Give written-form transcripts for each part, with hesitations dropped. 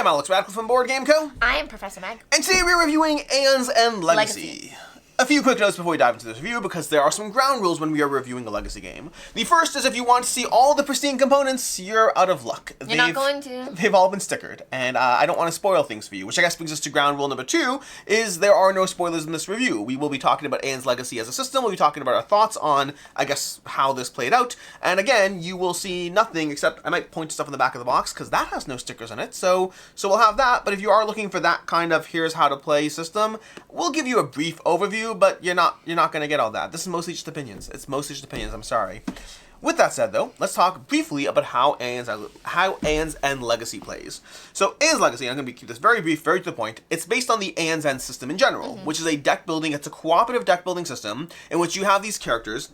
Alex Radcliffe from Board Game Co. I am Professor Meg. And today we're reviewing Aeon's and Legacy. A few quick notes before we dive into this review, because there are some ground rules when we are reviewing a Legacy game. The first is if you want to see all the pristine components, you're out of luck. You're not going to. They've all been stickered, and I don't want to spoil things for you, which I guess brings us to ground rule number 2, is there are no spoilers in this review. We will be talking about Aeon's Legacy as a system, we'll be talking about our thoughts on, I guess, how this played out, and again, you will see nothing except I might point to stuff in the back of the box, because that has no stickers in it, so we'll have that, but if you are looking for that kind of here's how to play system, we'll give you a brief overview, but you're not going to get all that. This is mostly just opinions. It's mostly just opinions, I'm sorry. With that said, though, let's talk briefly about how Aeon's End Legacy plays. So, Aeon's Legacy, I'm going to keep this very brief, very to the point, it's based on the Aeon's End system in general, which is a deck building, it's a cooperative deck building system in which you have these characters,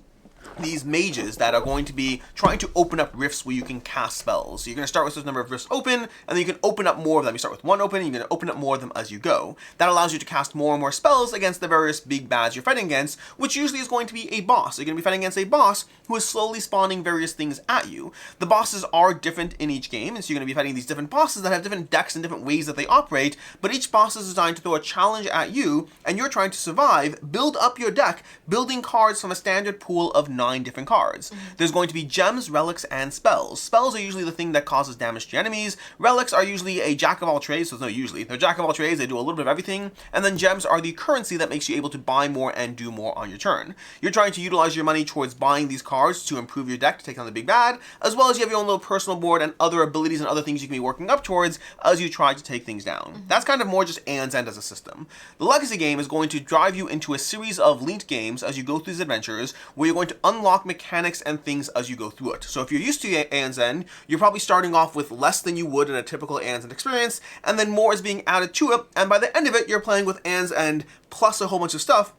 these mages that are going to be trying to open up rifts where you can cast spells. So you're going to start with this number of rifts open, and then you can open up more of them. You start with one open, and you're going to open up more of them as you go. That allows you to cast more and more spells against the various big bads you're fighting against, which usually is going to be a boss. So you're going to be fighting against a boss who is slowly spawning various things at you. The bosses are different in each game, and so you're going to be fighting these different bosses that have different decks and different ways that they operate, but each boss is designed to throw a challenge at you, and you're trying to survive, build up your deck, building cards from a standard pool of 9 different cards. There's going to be gems, relics, and spells. Spells are usually the thing that causes damage to enemies. Relics are usually a jack of all trades, so no, usually. They're jack of all trades, they do a little bit of everything, and then gems are the currency that makes you able to buy more and do more on your turn. You're trying to utilize your money towards buying these cards to improve your deck to take on the big bad, as well as you have your own little personal board and other abilities and other things you can be working up towards as you try to take things down. That's kind of more just Aeon's End as a system. The Legacy game is going to drive you into a series of linked games as you go through these adventures, where you're going to unlock mechanics and things as you go through it. So if you're used to Aeon's End, you're probably starting off with less than you would in a typical Aeon's End experience, and then more is being added to it, and by the end of it, you're playing with Aeon's End plus a whole bunch of stuff,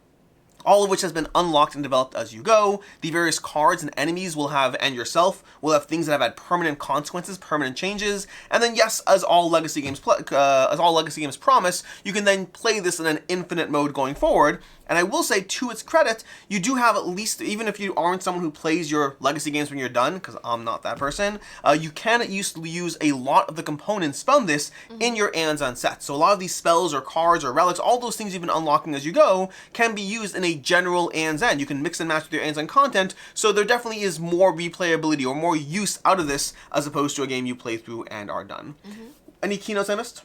all of which has been unlocked and developed as you go. The various cards and enemies will have, and yourself, will have things that have had permanent consequences, permanent changes, and then yes, as all Legacy games promise, you can then play this in an infinite mode going forward. And I will say, to its credit, you do have at least, even if you aren't someone who plays your Legacy games when you're done, because I'm not that person, you can use a lot of the components from this in your Aeon's End set. So a lot of these spells or cards or relics, all those things you've been unlocking as you go, can be used in a general Aeon's End. You can mix and match with your Aeon's End content, so there definitely is more replayability or more use out of this as opposed to a game you play through and are done. Any keynotes I missed?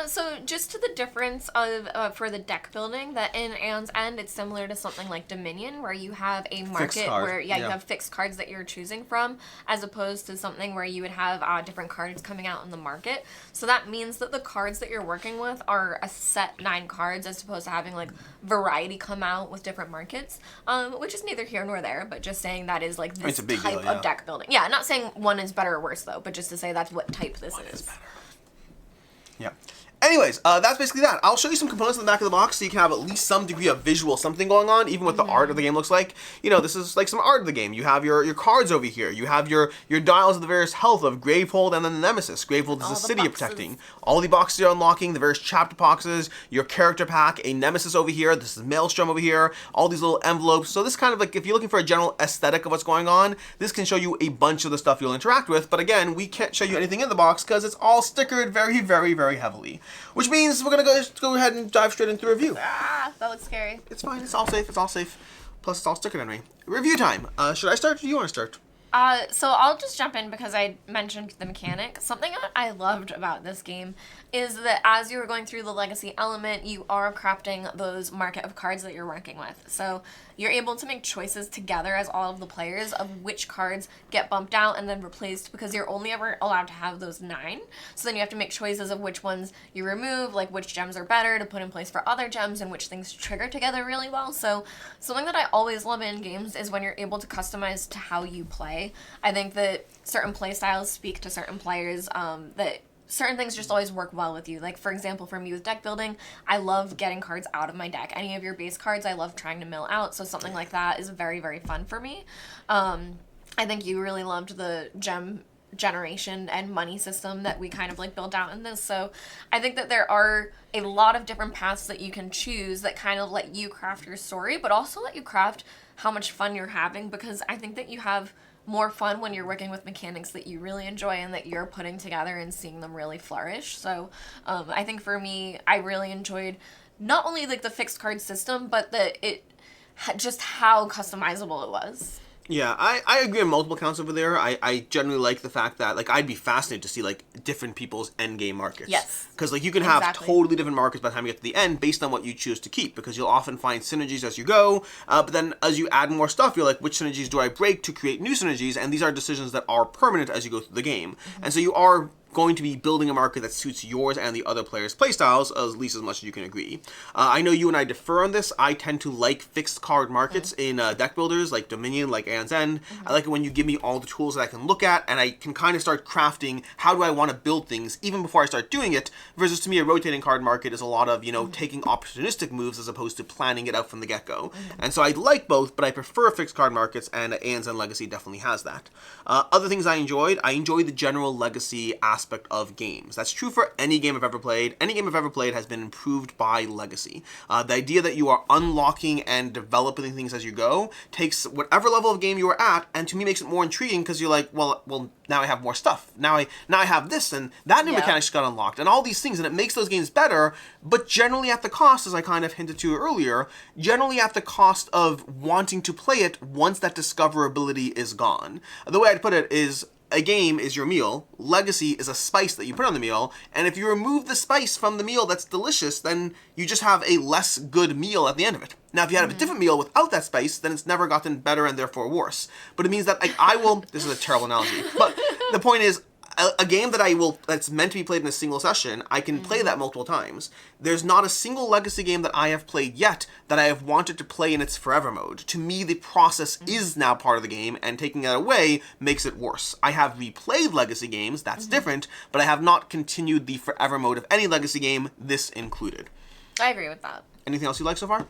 So just to the difference of for the deck building, that in Aeon's End, it's similar to something like Dominion, where you have a market where you have fixed cards that you're choosing from, as opposed to something where you would have different cards coming out in the market. So that means that the cards that you're working with are a set 9 cards, as opposed to having like variety come out with different markets, which is neither here nor there, but just saying that is like this type of deck building. Yeah, not saying one is better or worse though, but just to say that's what type this is. Better. Yeah. Anyways, that's basically that. I'll show you some components in the back of the box so you can have at least some degree of visual something going on, even what the art of the game looks like. You know, this is like some art of the game. You have your cards over here. You have your dials of the various health of Gravehold and then the Nemesis. Gravehold is the city you're protecting. All the boxes you're unlocking, the various chapter boxes, your character pack, a Nemesis over here, this is Maelstrom over here, all these little envelopes. So this kind of like, if you're looking for a general aesthetic of what's going on, this can show you a bunch of the stuff you'll interact with. But again, we can't show you anything in the box because it's all stickered very, very, very heavily. Which means we're going to go ahead and dive straight into the review. Ah, that looks scary. It's fine. It's all safe. It's all safe. Plus, it's all stickered on me. Review time. Should I start or do you want to start? So I'll just jump in because I mentioned the mechanic. Something that I loved about this game is that as you were going through the Legacy element, you are crafting those market of cards that you're working with. So you're able to make choices together as all of the players of which cards get bumped out and then replaced, because you're only ever allowed to have those 9. So then you have to make choices of which ones you remove, like which gems are better to put in place for other gems and which things trigger together really well. So something that I always love in games is when you're able to customize to how you play. I think that certain play styles speak to certain players, that certain things just always work well with you. Like, for example, for me with deck building, I love getting cards out of my deck. Any of your base cards, I love trying to mill out, so something like that is very, very fun for me. I think you really loved the gem generation and money system that we kind of like built out in this, so I think that there are a lot of different paths that you can choose that kind of let you craft your story, but also let you craft how much fun you're having, because I think that you have more fun when you're working with mechanics that you really enjoy and that you're putting together and seeing them really flourish. So I think for me, I really enjoyed not only like the fixed card system, but just how customizable it was. Yeah, I agree on multiple counts over there. I generally like the fact that, like, I'd be fascinated to see, like, different people's endgame markets. Yes. Because, like, you can have Exactly. totally different markets by the time you get to the end based on what you choose to keep, because you'll often find synergies as you go, but then as you add more stuff, you're like, which synergies do I break to create new synergies? And these are decisions that are permanent as you go through the game. Mm-hmm. And so you are going to be building a market that suits yours and the other players' playstyles, at least as much as you can agree. I know you and I differ on this. I tend to like fixed card markets in deck builders, like Dominion, like Aeon's End. I like it when you give me all the tools that I can look at, and I can kind of start crafting how do I want to build things even before I start doing it, versus to me a rotating card market is a lot of, taking opportunistic moves as opposed to planning it out from the get-go. And so I like both, but I prefer fixed card markets, and Aeon's End Legacy definitely has that. Other things I enjoyed the general legacy aspect of games. That's true for any game I've ever played. Any game I've ever played has been improved by legacy. The idea that you are unlocking and developing things as you go takes whatever level of game you are at, and to me makes it more intriguing because you're like, well, now I have more stuff. Now I have this, and that new mechanic just got unlocked, and all these things, and it makes those games better, but generally at the cost, as I kind of hinted to earlier, generally at the cost of wanting to play it once that discoverability is gone. The way I'd put it is, a game is your meal, legacy is a spice that you put on the meal, and if you remove the spice from the meal that's delicious, then you just have a less good meal at the end of it. Now, if you had a different meal without that spice, then it's never gotten better and therefore worse. But it means that I will, this is a terrible analogy, but the point is, a game that's meant to be played in a single session, I can play that multiple times. There's not a single legacy game that I have played yet that I have wanted to play in its forever mode. To me, the process is now part of the game, and taking that away makes it worse. I have replayed legacy games, that's different, but I have not continued the forever mode of any legacy game, this included. I agree with that. Anything else you like so far?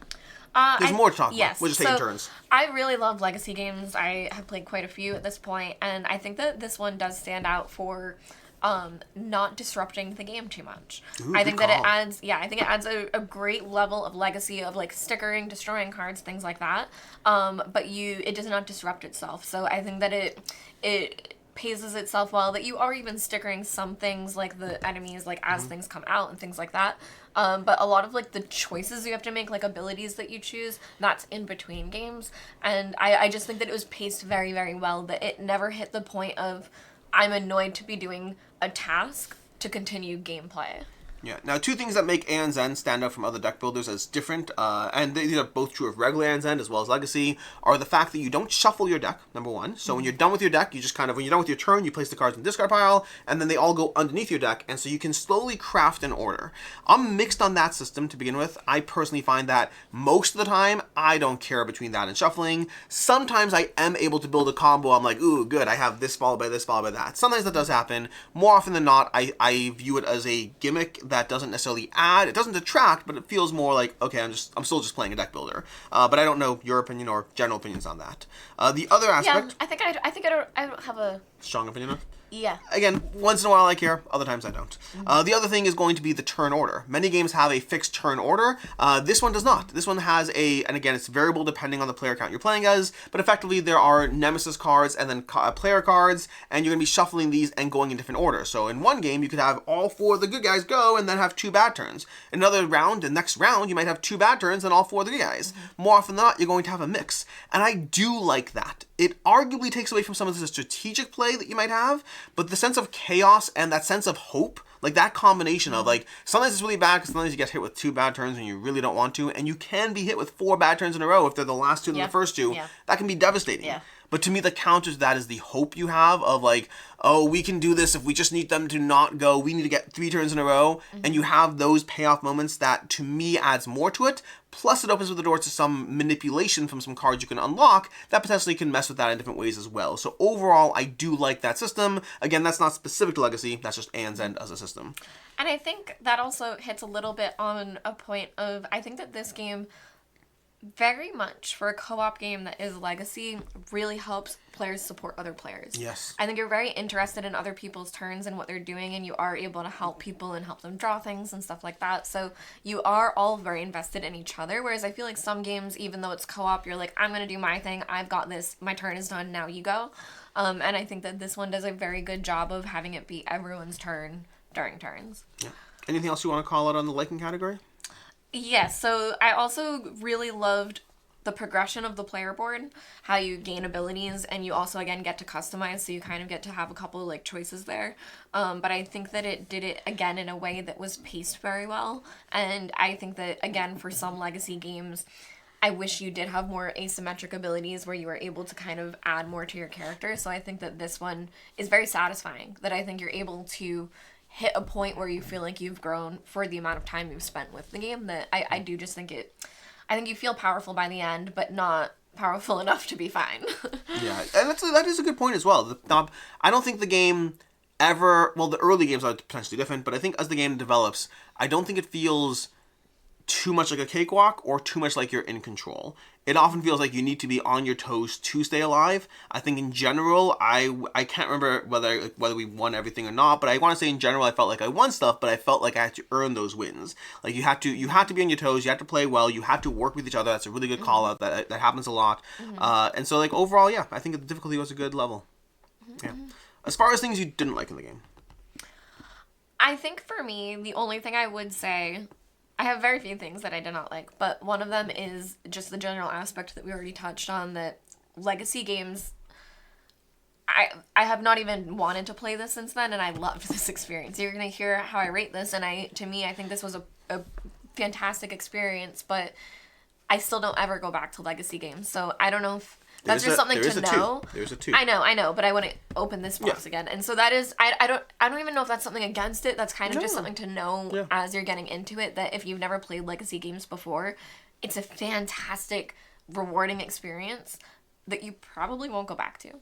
There's more to talk about. We're just taking turns. I really love legacy games. I have played quite a few at this point, and I think that this one does stand out for not disrupting the game too much. Ooh, I think good that call. I think it adds a great level of legacy of like stickering, destroying cards, things like that. But it does not disrupt itself. So I think that it paces itself well, that you are even stickering some things like the enemies like as things come out and things like that. But a lot of like the choices you have to make, like abilities that you choose, that's in between games. And I just think that it was paced very, very well, that it never hit the point of I'm annoyed to be doing a task to continue gameplay. Yeah. Now, two things that make Aeon's End stand out from other deck builders as different, and these are both true of regular Aeon's End as well as Legacy, are the fact that you don't shuffle your deck, number one. So when you're done with your deck, you just when you're done with your turn, you place the cards in the discard pile, and then they all go underneath your deck, and so you can slowly craft an order. I'm mixed on that system to begin with. I personally find that most of the time, I don't care between that and shuffling. Sometimes I am able to build a combo. I'm like, ooh, good, I have this followed by this followed by that. Sometimes that does happen. More often than not, I view it as a gimmick that doesn't necessarily add, it doesn't detract, but it feels more like, okay, I'm still just playing a deck builder. But I don't know your opinion or general opinions on that. The other aspect, Yeah, I don't have a strong opinion on. Yeah. Again, once in a while I care, other times I don't. The other thing is going to be the turn order. Many games have a fixed turn order. This one does not. This one has and again, it's variable depending on the player count you're playing as, but effectively there are Nemesis cards and then player cards, and you're going to be shuffling these and going in different order. So in one game, you could have all four of the good guys go and then have two bad turns. In another round, the next round, you might have two bad turns and all four of the good guys. More often than not, you're going to have a mix. And I do like that. It arguably takes away from some of the strategic play that you might have, but the sense of chaos and that sense of hope, like that combination of like, sometimes it's really bad because sometimes you get hit with two bad turns and you really don't want to, and you can be hit with four bad turns in a row if they're the last two than the first two. That can be devastating. Yeah. But to me, the counter to that is the hope you have of like, oh, we can do this if we just need them to not go. We need to get 3 turns in a row. And you have those payoff moments that, to me, adds more to it. Plus, it opens the door to some manipulation from some cards you can unlock that potentially can mess with that in different ways as well. So overall, I do like that system. Again, that's not specific to Legacy. That's just Aeon's End as a system. And I think that also hits a little bit on a point of, I think that this game very much for a co-op game that is Legacy really helps players support other players. Yes. I think you're very interested in other people's turns and what they're doing, and you are able to help people and help them draw things and stuff like that. So you are all very invested in each other, whereas I feel like some games, even though it's co-op, you're like, I'm going to do my thing, I've got this, my turn is done, now you go. And I think that this one does a very good job of having it be everyone's turn during turns. Yeah. Anything else you want to call out on the liking category? Yes, so I also really loved the progression of the player board, how you gain abilities, and you also, again, get to customize, so you kind of get to have a couple, like, choices there. But I think that it did it, again, in a way that was paced very well, and I think that, again, for some Legacy games, I wish you did have more asymmetric abilities where you were able to kind of add more to your character, so I think that this one is very satisfying, that I think you're able to hit a point where you feel like you've grown for the amount of time you've spent with the game, that I do just think I think you feel powerful by the end, but not powerful enough to be fine. Yeah, and that is a good point as well. I don't think the game ever... Well, the early games are potentially different, but I think as the game develops, I don't think it feels too much like a cakewalk or too much like you're in control. It often feels like you need to be on your toes to stay alive. I think in general, I can't remember whether we won everything or not, but I want to say in general I felt like I won stuff, but I felt like I had to earn those wins. Like you had to be on your toes, you had to play well, you had to work with each other. That's a really good call out. That happens a lot. And so like overall, yeah, I think the difficulty was a good level. Yeah. As far as things you didn't like in the game. I think for me, the only thing I would say, I have very few things that I did not like, but one of them is just the general aspect that we already touched on, that Legacy games, I have not even wanted to play this since then, and I loved this experience. You're going to hear how I rate this, and I think this was a fantastic experience, but I still don't ever go back to Legacy games, so I don't know if that's just something to know. There's a 2. I know, but I want to open this box again. And so that is, I don't even know if that's something against it. That's kind of just something to know as you're getting into it, that if you've never played Legacy games before, it's a fantastic, rewarding experience that you probably won't go back to.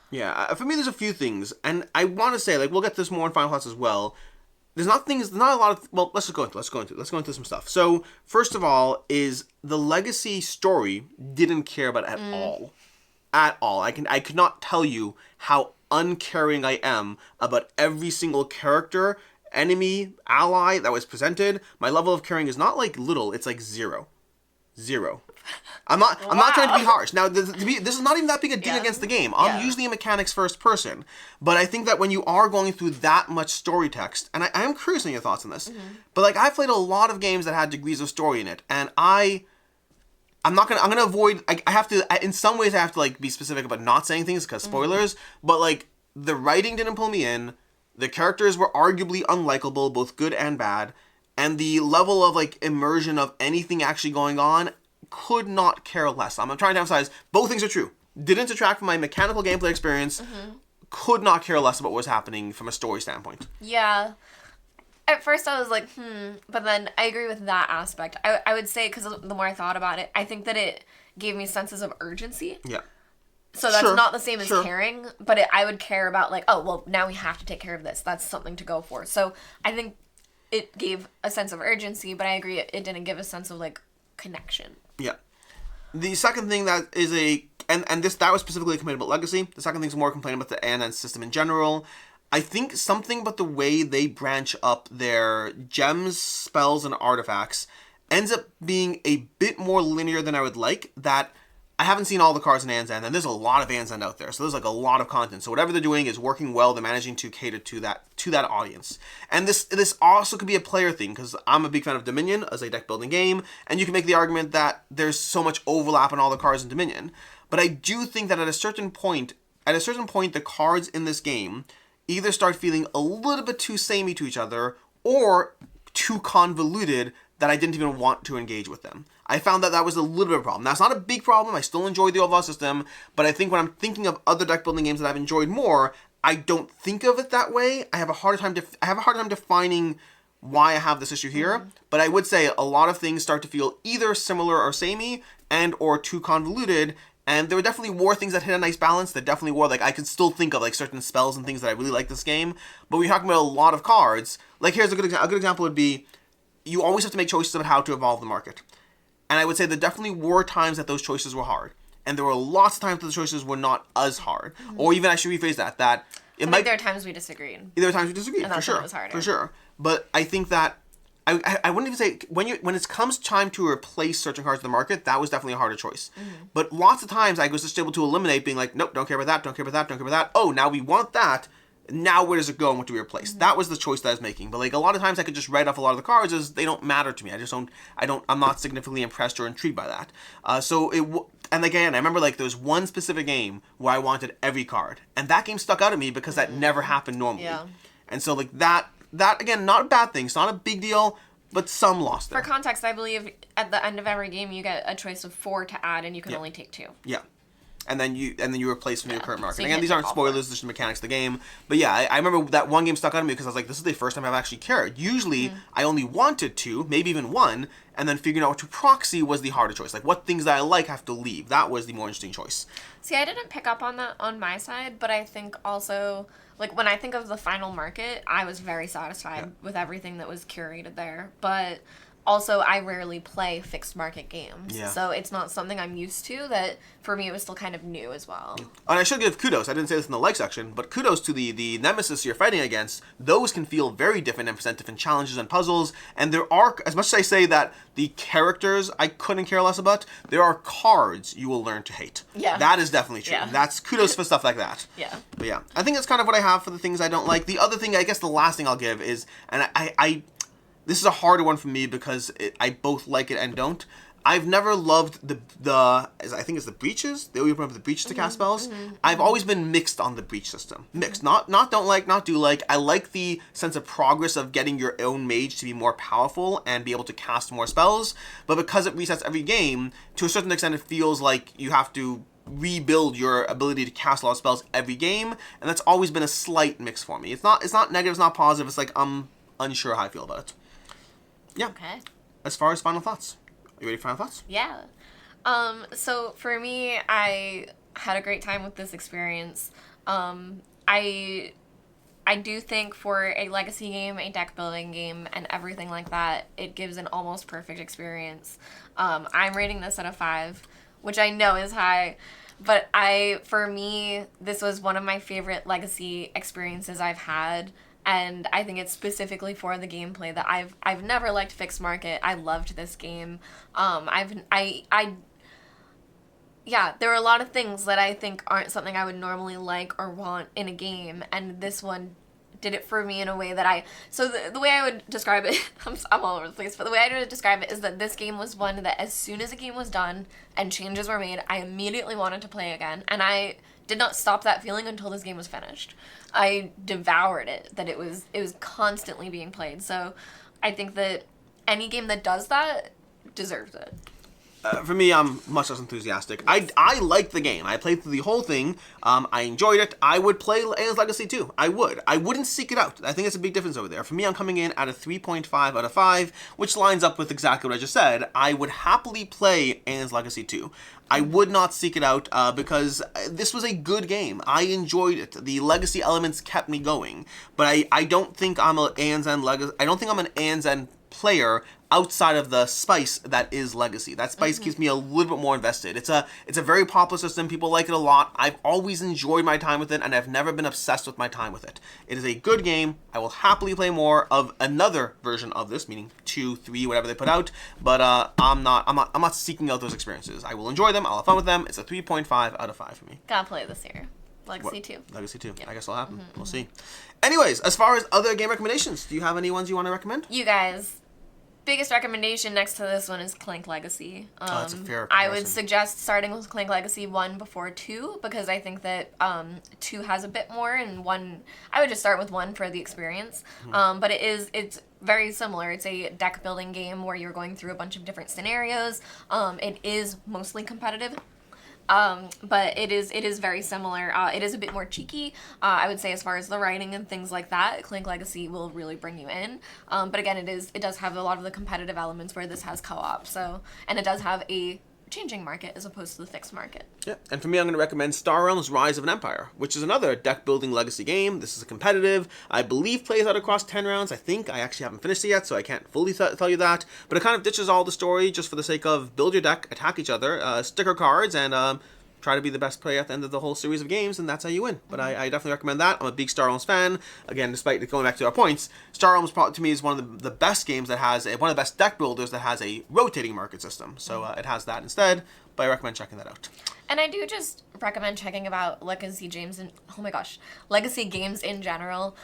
Yeah, for me there's a few things, and I want to say, like, we'll get to this more in Final Thoughts as well. There's not a lot of, well, let's go into some stuff. So, first of all, is the Legacy story didn't care about at all. At all. I could not tell you how uncaring I am about every single character, enemy, ally that was presented. My level of caring is not like little, it's like 0. I'm not trying to be harsh. Now, this is not even that big a dig against the game. I'm usually a mechanics first person, but I think that when you are going through that much story text, and I am curious on your thoughts on this, but like I've played a lot of games that had degrees of story in it, and I'm gonna avoid. I have to. In some ways, I have to like be specific about not saying things because spoilers. But like the writing didn't pull me in. The characters were arguably unlikable, both good and bad, and the level of like immersion of anything actually going on, could not care less. I'm trying to emphasize both things are true. Didn't detract from my mechanical gameplay experience. Could not care less about what was happening from a story standpoint. Yeah. At first I was like, but then I agree with that aspect. I would say, because the more I thought about it, I think that it gave me senses of urgency. Yeah. So that's not the same as caring, but I would care about like, oh, well, now we have to take care of this. That's something to go for. So I think it gave a sense of urgency, but I agree it didn't give a sense of like connection. Yeah. The second thing that is that was specifically a complaint about Legacy. The second thing is more a complaint about the Aeon system in general. I think something about the way they branch up their gems, spells, and artifacts ends up being a bit more linear than I would like. That I haven't seen all the cards in Aeon's End, and there's a lot of Aeon's End out there, so there's like a lot of content. So whatever they're doing is working well. They're managing to cater to that audience. And this also could be a player thing, because I'm a big fan of Dominion as a deck building game, and you can make the argument that there's so much overlap in all the cards in Dominion. But I do think that at a certain point, the cards in this game either start feeling a little bit too samey to each other, or too convoluted that I didn't even want to engage with them. I found that was a little bit of a problem. Now, it's not a big problem. I still enjoy the overall system, but I think when I'm thinking of other deck building games that I've enjoyed more, I don't think of it that way. I have a harder time defining why I have this issue here, but I would say a lot of things start to feel either similar or samey and or too convoluted, and there definitely were things that hit a nice balance. There definitely were, like, I could still think of, like, certain spells and things that I really like this game, but when you're talking about a lot of cards, like, here's a good example would be, you always have to make choices about how to evolve the market. And I would say there definitely were times that those choices were hard. And there were lots of times that the choices were not as hard. Or even, I should rephrase that there are times we disagreed. There are times we disagreed, and for sure. Was harder. For sure. But I think that I wouldn't even say when it comes time to replace certain cards in the market, that was definitely a harder choice. But lots of times I was just able to eliminate, being like, nope, don't care about that, don't care about that, don't care about that. Oh, now we want that. Now where does it go and what do we replace? That was the choice that I was making. But like a lot of times I could just write off a lot of the cards as they don't matter to me. I'm not significantly impressed or intrigued by that. And again, I remember like there was one specific game where I wanted every card, and that game stuck out at me because that never happened normally. Yeah. And so like that again, not a bad thing. It's not a big deal, but some lost there. For context, I believe at the end of every game you get a choice of 4 to add, and you can only take 2. Yeah. And then you replace from your current market. So again, these aren't spoilers, just the mechanics of the game. But yeah, I remember that one game stuck out of me because I was like, this is the first time I've actually cared. Usually, I only wanted 2, maybe even 1, and then figuring out what to proxy was the harder choice. Like, what things that I like have to leave. That was the more interesting choice. See, I didn't pick up on that on my side, but I think also, like, when I think of the final market, I was very satisfied with everything that was curated there. But also, I rarely play fixed market games. Yeah. So it's not something I'm used to. That, for me, it was still kind of new as well. And I should give kudos. I didn't say this in the like section, but kudos to the nemesis you're fighting against. Those can feel very different and present different challenges and puzzles. And there are, as much as I say that the characters I couldn't care less about, there are cards you will learn to hate. Yeah. That is definitely true. Yeah. That's kudos for stuff like that. Yeah. But yeah, I think that's kind of what I have for the things I don't like. The other thing, I guess the last thing I'll give is, and I this is a harder one for me because I both like it and don't. I've never loved I think it's the breaches. They always open up the breaches to cast spells. I've always been mixed on the breach system. Mixed. Not don't like, not do like. I like the sense of progress of getting your own mage to be more powerful and be able to cast more spells. But because it resets every game, to a certain extent it feels like you have to rebuild your ability to cast a lot of spells every game. And that's always been a slight mix for me. It's not negative, it's not positive. It's like I'm unsure how I feel about it. Yeah. Okay. As far as final thoughts. Are you ready for final thoughts? Yeah. So for me, I had a great time with this experience. I do think for a legacy game, a deck building game, and everything like that, it gives an almost perfect experience. I'm rating this at a 5, which I know is high, but for me, this was one of my favorite legacy experiences I've had. And I think it's specifically for the gameplay that I've never liked fixed market. I loved this game. There are a lot of things that I think aren't something I would normally like or want in a game, and this one did it for me in a way that so the way I would describe it, I'm all over the place, but the way I would describe it is that this game was one that as soon as the game was done and changes were made, I immediately wanted to play again, and I did not stop that feeling until this game was finished. I devoured it, that it was constantly being played. So I think that any game that does that deserves it. For me, I'm much less enthusiastic. I liked the game. I played through the whole thing. I enjoyed it. I would play Aeon's Legacy too. I would. I wouldn't seek it out. I think it's a big difference over there. For me, I'm coming in at a 3.5 out of 5, which lines up with exactly what I just said. I would happily play Aeon's Legacy 2. I would not seek it out because this was a good game. I enjoyed it. The legacy elements kept me going. But I don't think I'm an Aeon's End I don't think I'm an Aeon's End player outside of the spice that is Legacy. That spice keeps me a little bit more invested. It's a very popular system. People like it a lot. I've always enjoyed my time with it, and I've never been obsessed with my time with it. It is a good game. I will happily play more of another version of this, meaning 2, 3, whatever they put out. But I'm not seeking out those experiences. I will enjoy them. I'll have fun with them. It's a 3.5 out of 5 for me. Gotta play this year. Legacy 2. Legacy 2. Yep. I guess it'll happen. We'll see. Anyways, as far as other game recommendations, do you have any ones you want to recommend? You guys, biggest recommendation next to this one is Clank Legacy. That's a fair comparison. I would suggest starting with Clank Legacy 1 before 2, because I think that 2 has a bit more, and 1, I would just start with 1 for the experience. But it's very similar. It's a deck building game where you're going through a bunch of different scenarios. It is mostly competitive. But it is very similar. It is a bit more cheeky, I would say, as far as the writing and things like that. Clank Legacy will really bring you in. But again, it does have a lot of the competitive elements where this has co-op. And it does have a changing market as opposed to the fixed market. Yeah, and for me, I'm going to recommend Star Realms Rise of an Empire, which is another deck-building legacy game. This is a competitive, I believe plays out across 10 rounds. I think I actually haven't finished it yet, so I can't fully tell you that. But it kind of ditches all the story just for the sake of build your deck, attack each other, sticker cards, and try to be the best player at the end of the whole series of games, and that's how you win. But I definitely recommend that. I'm a big Star Realms fan. Again, despite going back to our points, Star Realms to me is one of the best games that has one of the best deck builders that has a rotating market system. So it has that instead, but I recommend checking that out. And I do just recommend checking about Legacy games and Legacy games in general.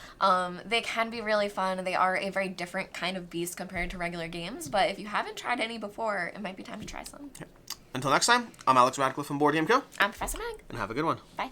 They can be really fun. They are a very different kind of beast compared to regular games, but if you haven't tried any before, it might be time to try some. Yeah. Until next time, I'm Alex Radcliffe from Board Game Co. I'm Professor Meg. And have a good one. Bye.